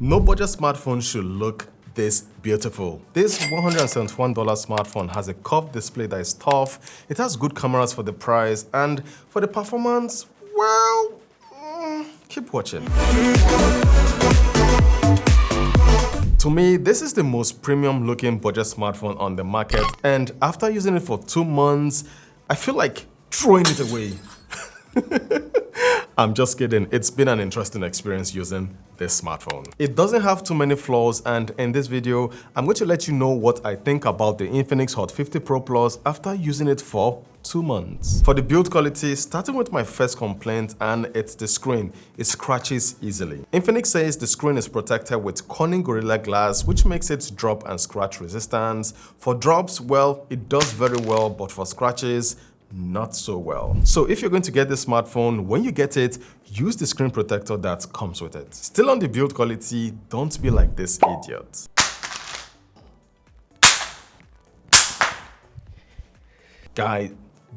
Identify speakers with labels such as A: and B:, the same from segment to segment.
A: No budget smartphone should look this beautiful. This $171 smartphone has a curved display that is tough, it has good cameras for the price, and for the performance, well, keep watching. To me, this is the most premium looking budget smartphone on the market, and after using it for 2 months, I feel like throwing it away. I'm just kidding, it's been an interesting experience using this smartphone. It doesn't have too many flaws, and in this video, I'm going to let you know what I think about the Infinix Hot 50 Pro Plus after using it for 2 months. For the build quality, starting with my first complaint, and it's the screen. It scratches easily. Infinix says the screen is protected with Corning Gorilla Glass, which makes it drop and scratch resistant. For drops, well, it does very well, but for scratches, not so well. So if you're going to get this smartphone, when you get it, use the screen protector that comes with it. Still on the build quality, don't be like this idiot. Guys,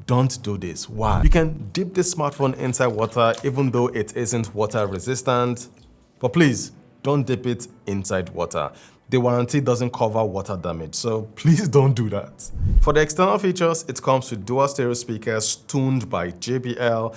A: don't do this. Why? You can dip this smartphone inside water even though it isn't water resistant, but please don't dip it inside water. The warranty doesn't cover water damage, so please don't do that. For the external features, it comes with dual stereo speakers tuned by JBL.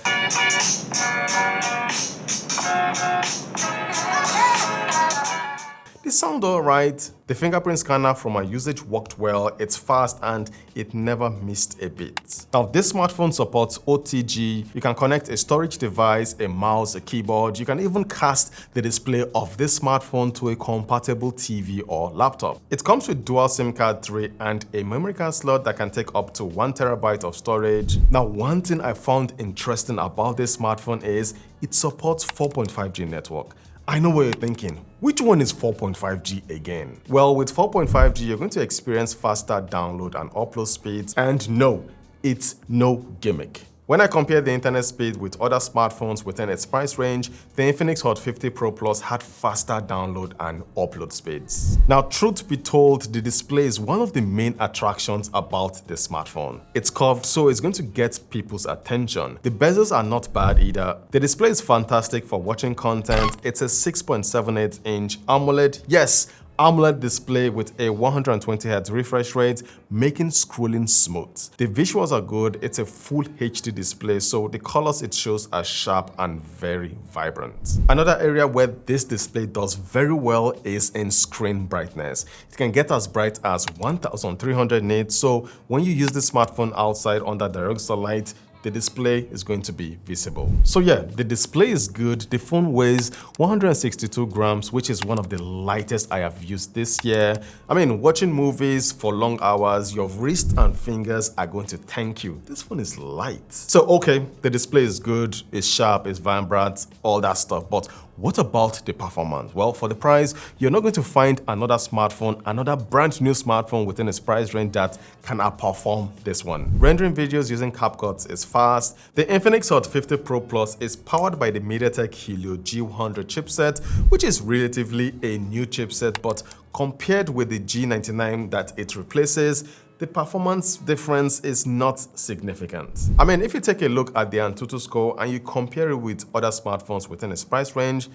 A: They sound alright. The fingerprint scanner from my usage worked well, it's fast, and it never missed a beat. Now, this smartphone supports OTG. You can connect a storage device, a mouse, a keyboard. You can even cast the display of this smartphone to a compatible TV or laptop. It comes with dual SIM card tray and a memory card slot that can take up to 1 TB of storage. Now, one thing I found interesting about this smartphone is it supports 4.5G network. I know what you're thinking. Which one is 4.5G again? Well, with 4.5G, you're going to experience faster download and upload speeds, and no, it's no gimmick. When I compare the internet speed with other smartphones within its price range, the Infinix Hot 50 Pro Plus had faster download and upload speeds. Now, truth be told, the display is one of the main attractions about the smartphone. It's curved, so it's going to get people's attention. The bezels are not bad either. The display is fantastic for watching content. It's a 6.78-inch AMOLED. Yes, AMOLED display with a 120Hz refresh rate, making scrolling smooth. The visuals are good, it's a full HD display, so the colors it shows are sharp and very vibrant. Another area where this display does very well is in screen brightness. It can get as bright as 1300 nits, so when you use the smartphone outside under direct sunlight, the display is going to be visible. So yeah, the display is good. The phone weighs 162 grams, which is one of the lightest I have used this year. I mean, watching movies for long hours, your wrist and fingers are going to thank you. This phone is light. So okay, the display is good, it's sharp, it's vibrant, all that stuff, but what about the performance? Well, for the price, you're not going to find another smartphone, another brand new smartphone within its price range that can outperform this one. Rendering videos using CapCut is fast. The Infinix Hot 50 Pro Plus is powered by the MediaTek Helio G100 chipset, which is relatively a new chipset, but compared with the G99 that it replaces, the performance difference is not significant. I mean, if you take a look at the Antutu Score and you compare it with other smartphones within its price range,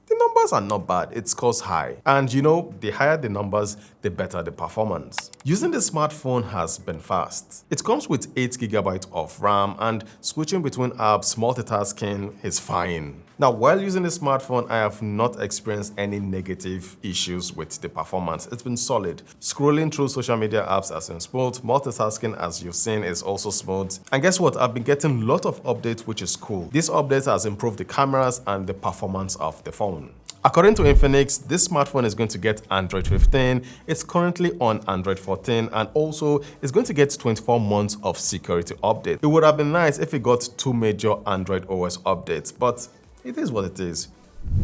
A: the numbers are not bad, it scores high. And you know, the higher the numbers, the better the performance. Using the smartphone has been fast. It comes with 8 GB of RAM, and switching between apps, multitasking is fine. Now, while using the smartphone, I have not experienced any negative issues with the performance. It's been solid. Scrolling through social media apps has been smooth. Multitasking, as you've seen, is also smooth. And guess what? I've been getting a lot of updates, which is cool. This update has improved the cameras and the performance of the phone. According to Infinix, this smartphone is going to get Android 15, it's currently on Android 14, and also it's going to get 24 months of security update. It would have been nice if it got 2 major Android OS updates, but it is what it is.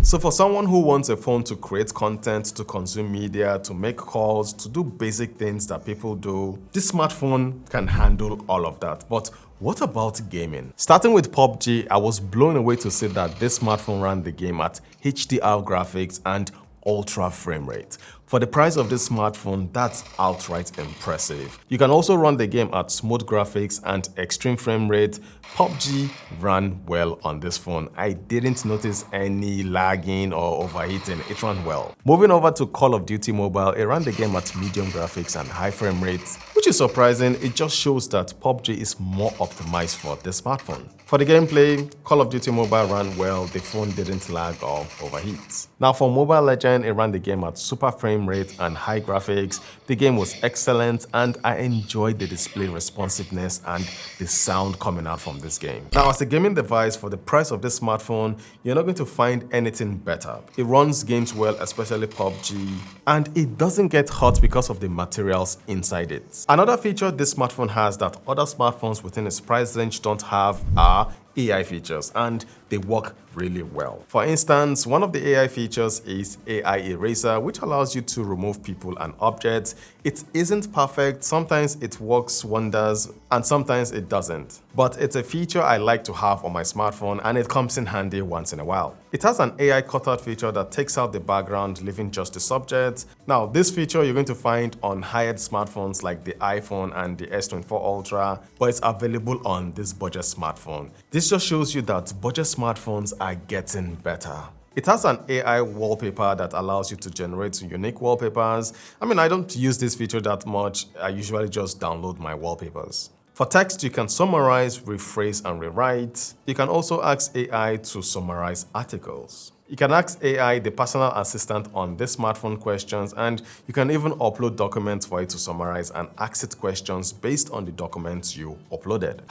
A: So for someone who wants a phone to create content, to consume media, to make calls, to do basic things that people do, this smartphone can handle all of that. But what about gaming? Starting with PUBG, I was blown away to see that this smartphone ran the game at HDR graphics and ultra frame rate. For the price of this smartphone, that's outright impressive. You can also run the game at smooth graphics and extreme frame rate. PUBG ran well on this phone. I didn't notice any lagging or overheating. It ran well. Moving over to Call of Duty Mobile, it ran the game at medium graphics and high frame rates, which is surprising. It just shows that PUBG is more optimized for this smartphone. For the gameplay, Call of Duty Mobile ran well. The phone didn't lag or overheat. Now for Mobile Legends, it ran the game at super frame rate and high graphics. The game was excellent and I enjoyed the display responsiveness and the sound coming out from this game. Now as a gaming device, for the price of this smartphone, you're not going to find anything better. It runs games well, especially PUBG, and it doesn't get hot because of the materials inside it. Another feature this smartphone has that other smartphones within its price range don't have are AI features, and they work really well. For instance, one of the AI features is AI Eraser, which allows you to remove people and objects. It isn't perfect, sometimes it works wonders, and sometimes it doesn't. But it's a feature I like to have on my smartphone, and it comes in handy once in a while. It has an AI cutout feature that takes out the background, leaving just the subject. Now, this feature you're going to find on high-end smartphones like the iPhone and the S24 Ultra, but it's available on this budget smartphone. This just shows you that budget smartphones are getting better. It has an AI wallpaper that allows you to generate unique wallpapers. I don't use this feature that much. I usually just download my wallpapers. For text, you can summarize, rephrase, and rewrite. You can also ask AI to summarize articles. You can ask AI, the personal assistant, on this smartphone questions, and you can even upload documents for it to summarize and ask it questions based on the documents you uploaded.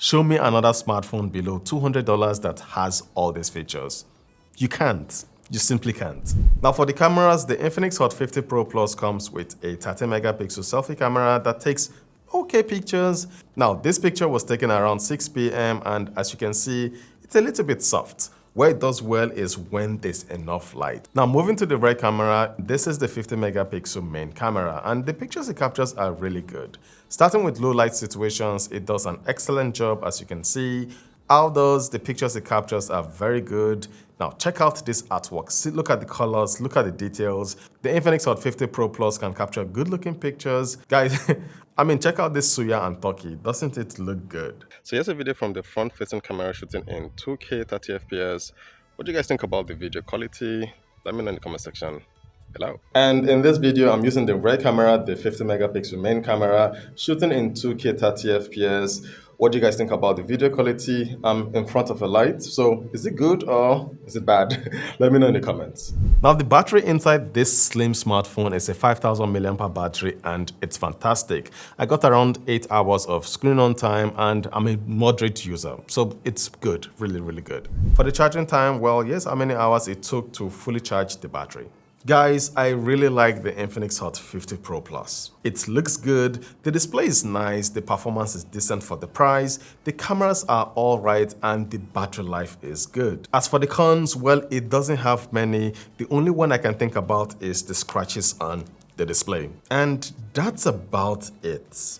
A: Show me another smartphone below $200 that has all these features. You can't. You simply can't. Now for the cameras, the Infinix Hot 50 Pro Plus comes with a 30 megapixel selfie camera that takes okay pictures. Now this picture was taken around 6 p.m. and as you can see, it's a little bit soft. Where it does well is when there's enough light. Now moving to the rear camera, this is the 50 megapixel main camera and the pictures it captures are really good. Starting with low light situations, it does an excellent job as you can see. Outdoors, the pictures it captures are very good. Now check out this artwork. See, look at the colors, look at the details. The Infinix Hot 50 Pro Plus can capture good looking pictures. Guys, check out this suya and turkey. Doesn't it look good? So here's a video from the front-facing camera shooting in 2K 30 FPS. What do you guys think about the video quality? Let me know in the comment section below. And in this video, I'm using the rear camera, the 50 megapixel main camera, shooting in 2K 30 FPS. What do you guys think about the video quality? I'm in front of a light, so is it good or is it bad? Let me know in the comments. Now the battery inside this slim smartphone is a 5000 mAh battery and it's fantastic. I got around 8 hours of screen on time and I'm a moderate user, so it's good, really, really good. For the charging time, well, yes, how many hours it took to fully charge the battery. Guys, I really like the Infinix Hot 50 Pro Plus. It looks good, the display is nice, the performance is decent for the price, the cameras are alright, and the battery life is good. As for the cons, well, it doesn't have many. The only one I can think about is the scratches on the display. And that's about it.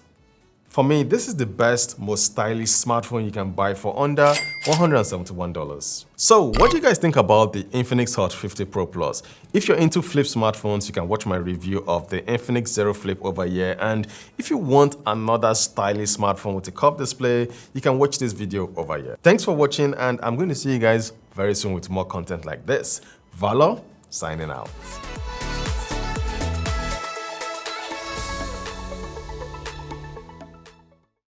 A: For me, this is the best, most stylish smartphone you can buy for under $171. So, what do you guys think about the Infinix Hot 50 Pro Plus? If you're into flip smartphones, you can watch my review of the Infinix Zero Flip over here. And if you want another stylish smartphone with a curved display, you can watch this video over here. Thanks for watching, and I'm going to see you guys very soon with more content like this. Valor, signing out.